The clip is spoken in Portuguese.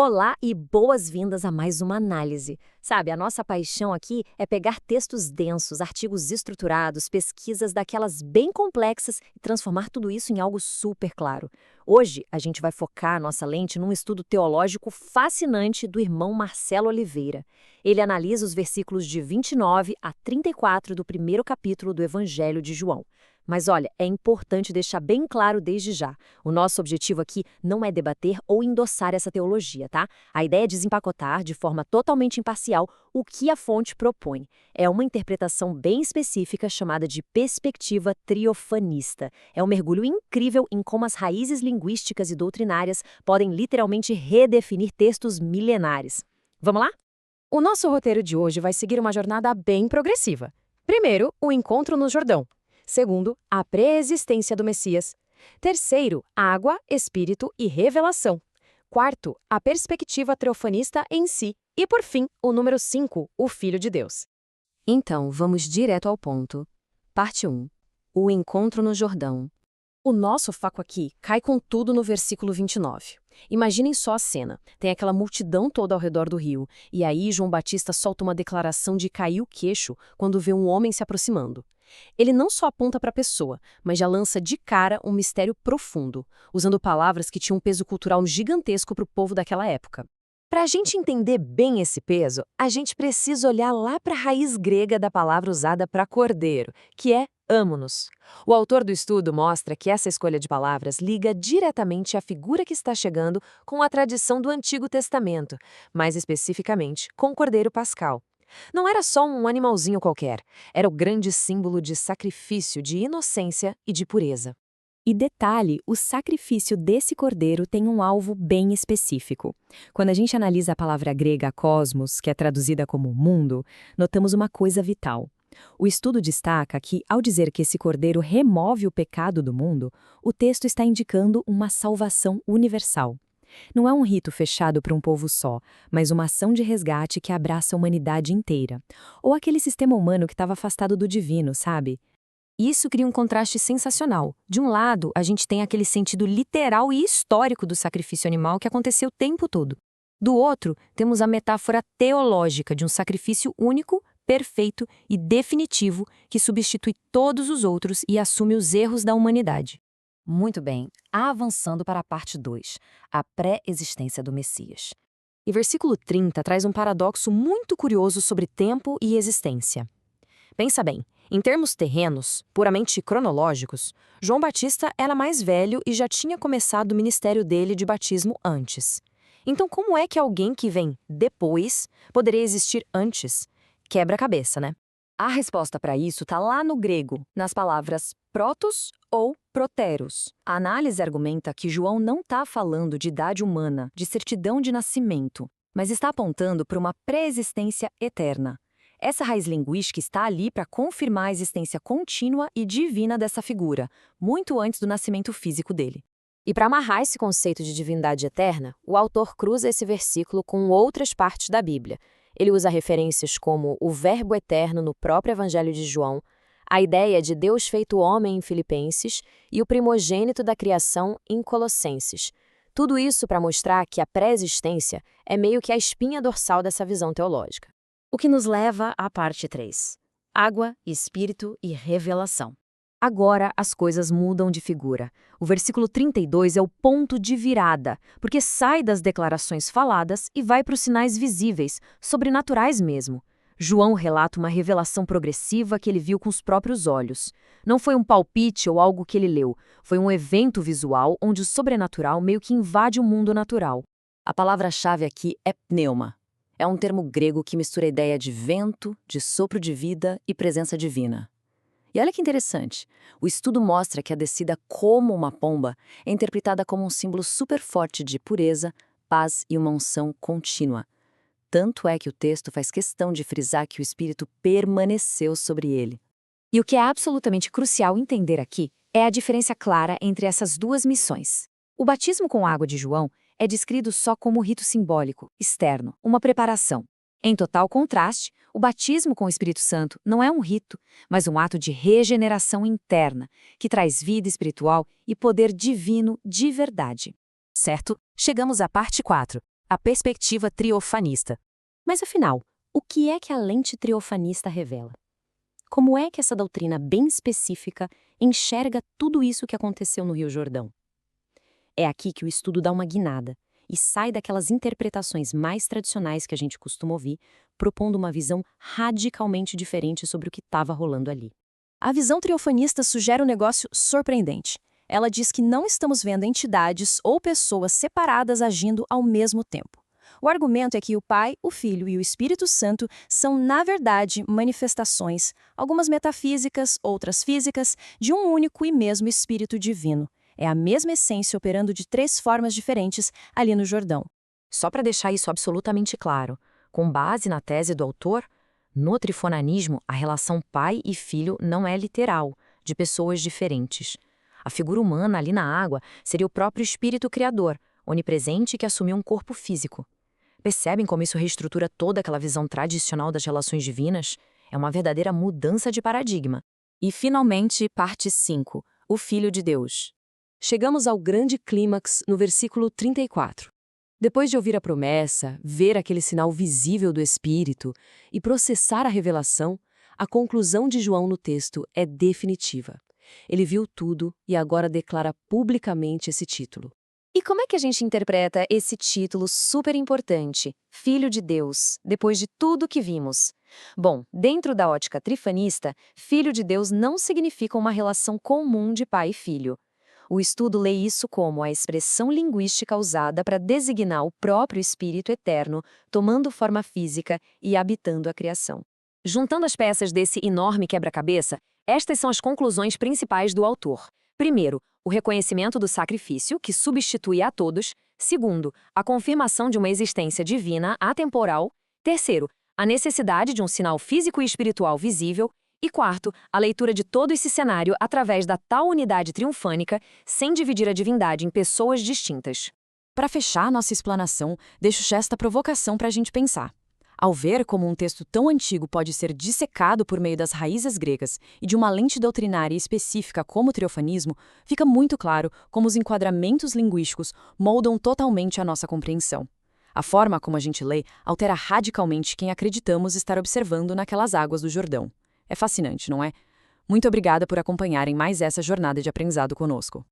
Olá e boas-vindas a mais uma análise. Sabe, a nossa paixão aqui é pegar textos densos, artigos estruturados, pesquisas daquelas bem complexas e transformar tudo isso em algo super claro. Hoje, a gente vai focar a nossa lente num estudo teológico fascinante do irmão Marcelo Oliveira. Ele analisa os versículos de 29 a 34 do primeiro capítulo do Evangelho de João. Mas olha, é importante deixar bem claro desde já. O nosso objetivo aqui não é debater ou endossar essa teologia, tá? A ideia é desempacotar, de forma totalmente imparcial, o que a fonte propõe. É uma interpretação bem específica chamada de perspectiva triofanista. É um mergulho incrível em como as raízes linguísticas e doutrinárias podem literalmente redefinir textos milenares. Vamos lá? O nosso roteiro de hoje vai seguir uma jornada bem progressiva. Primeiro, o encontro no Jordão. Segundo, a pré-existência do Messias. Terceiro, água, espírito e revelação. Quarto, a perspectiva teofanista em si. E, por fim, o número 5, o Filho de Deus. Então, vamos direto ao ponto. Parte 1. O encontro no Jordão. O nosso foco aqui cai com tudo no versículo 29. Imaginem só a cena. Tem aquela multidão toda ao redor do rio, e aí João Batista solta uma declaração de cair o queixo quando vê um homem se aproximando. Ele não só aponta para a pessoa, mas já lança de cara um mistério profundo, usando palavras que tinham um peso cultural gigantesco para o povo daquela época. Para a gente entender bem esse peso, a gente precisa olhar lá para a raiz grega da palavra usada para cordeiro, que é âmonos. O autor do estudo mostra que essa escolha de palavras liga diretamente à figura que está chegando com a tradição do Antigo Testamento, mais especificamente com o cordeiro pascal. Não era só um animalzinho qualquer, era o grande símbolo de sacrifício, de inocência e de pureza. E detalhe, o sacrifício desse cordeiro tem um alvo bem específico. Quando a gente analisa a palavra grega cosmos, que é traduzida como mundo, notamos uma coisa vital. O estudo destaca que, ao dizer que esse cordeiro remove o pecado do mundo, o texto está indicando uma salvação universal. Não é um rito fechado para um povo só, mas uma ação de resgate que abraça a humanidade inteira. Ou aquele sistema humano que estava afastado do divino, sabe? Isso cria um contraste sensacional. De um lado, a gente tem aquele sentido literal e histórico do sacrifício animal que aconteceu o tempo todo. Do outro, temos a metáfora teológica de um sacrifício único, perfeito e definitivo que substitui todos os outros e assume os erros da humanidade. Muito bem, avançando para a parte 2, a pré-existência do Messias. E versículo 30 traz um paradoxo muito curioso sobre tempo e existência. Pensa bem, em termos terrenos, puramente cronológicos, João Batista era mais velho e já tinha começado o ministério dele de batismo antes. Então, como é que alguém que vem depois poderia existir antes? Quebra-cabeça, né? A resposta para isso está lá no grego, nas palavras protos ou proteros. A análise argumenta que João não está falando de idade humana, de certidão de nascimento, mas está apontando para uma pré-existência eterna. Essa raiz linguística está ali para confirmar a existência contínua e divina dessa figura, muito antes do nascimento físico dele. E para amarrar esse conceito de divindade eterna, o autor cruza esse versículo com outras partes da Bíblia. Ele usa referências como o Verbo eterno no próprio Evangelho de João, a ideia de Deus feito homem em Filipenses e o primogênito da criação em Colossenses. Tudo isso para mostrar que a pré-existência é meio que a espinha dorsal dessa visão teológica. O que nos leva à parte 3. Água, espírito e revelação. Agora as coisas mudam de figura. O versículo 32 é o ponto de virada, porque sai das declarações faladas e vai para os sinais visíveis, sobrenaturais mesmo. João relata uma revelação progressiva que ele viu com os próprios olhos. Não foi um palpite ou algo que ele leu, foi um evento visual onde o sobrenatural meio que invade o mundo natural. A palavra-chave aqui é pneuma. É um termo grego que mistura a ideia de vento, de sopro de vida e presença divina. E olha que interessante, o estudo mostra que a descida como uma pomba é interpretada como um símbolo super forte de pureza, paz e uma unção contínua. Tanto é que o texto faz questão de frisar que o Espírito permaneceu sobre ele. E o que é absolutamente crucial entender aqui é a diferença clara entre essas duas missões. O batismo com água de João é descrito só como rito simbólico, externo, uma preparação. Em total contraste, o batismo com o Espírito Santo não é um rito, mas um ato de regeneração interna, que traz vida espiritual e poder divino de verdade. Certo? Chegamos à parte 4. a perspectiva triofanista. Mas afinal, o que é que a lente triofanista revela? Como é que essa doutrina bem específica enxerga tudo isso que aconteceu no Rio Jordão? É aqui que o estudo dá uma guinada e sai daquelas interpretações mais tradicionais que a gente costuma ouvir, propondo uma visão radicalmente diferente sobre o que estava rolando ali. A visão triofanista sugere um negócio surpreendente. Ela diz que não estamos vendo entidades ou pessoas separadas agindo ao mesmo tempo. O argumento é que o Pai, o Filho e o Espírito Santo são, na verdade, manifestações, algumas metafísicas, outras físicas, de um único e mesmo Espírito Divino. É a mesma essência operando de 3 formas diferentes ali no Jordão. Só para deixar isso absolutamente claro, com base na tese do autor, no trifonanismo, a relação pai e filho não é literal, de pessoas diferentes. A figura humana ali na água seria o próprio Espírito Criador, onipresente que assumiu um corpo físico. Percebem como isso reestrutura toda aquela visão tradicional das relações divinas? É uma verdadeira mudança de paradigma. E, finalmente, parte 5, o Filho de Deus. Chegamos ao grande clímax no versículo 34. Depois de ouvir a promessa, ver aquele sinal visível do Espírito e processar a revelação, a conclusão de João no texto é definitiva. Ele viu tudo e agora declara publicamente esse título. E como é que a gente interpreta esse título super importante, Filho de Deus, depois de tudo que vimos? Bom, dentro da ótica trifanista, Filho de Deus não significa uma relação comum de pai e filho. O estudo lê isso como a expressão linguística usada para designar o próprio Espírito Eterno, tomando forma física e habitando a criação. Juntando as peças desse enorme quebra-cabeça, estas são as conclusões principais do autor. Primeiro, o reconhecimento do sacrifício, que substitui a todos. Segundo, a confirmação de uma existência divina atemporal. Terceiro, a necessidade de um sinal físico e espiritual visível. E quarto, a leitura de todo esse cenário através da tal unidade triunfânica, sem dividir a divindade em pessoas distintas. Para fechar nossa explanação, deixo esta provocação para a gente pensar. Ao ver como um texto tão antigo pode ser dissecado por meio das raízes gregas e de uma lente doutrinária específica como o triofanismo, fica muito claro como os enquadramentos linguísticos moldam totalmente a nossa compreensão. A forma como a gente lê altera radicalmente quem acreditamos estar observando naquelas águas do Jordão. É fascinante, não é? Muito obrigada por acompanharem mais essa jornada de aprendizado conosco.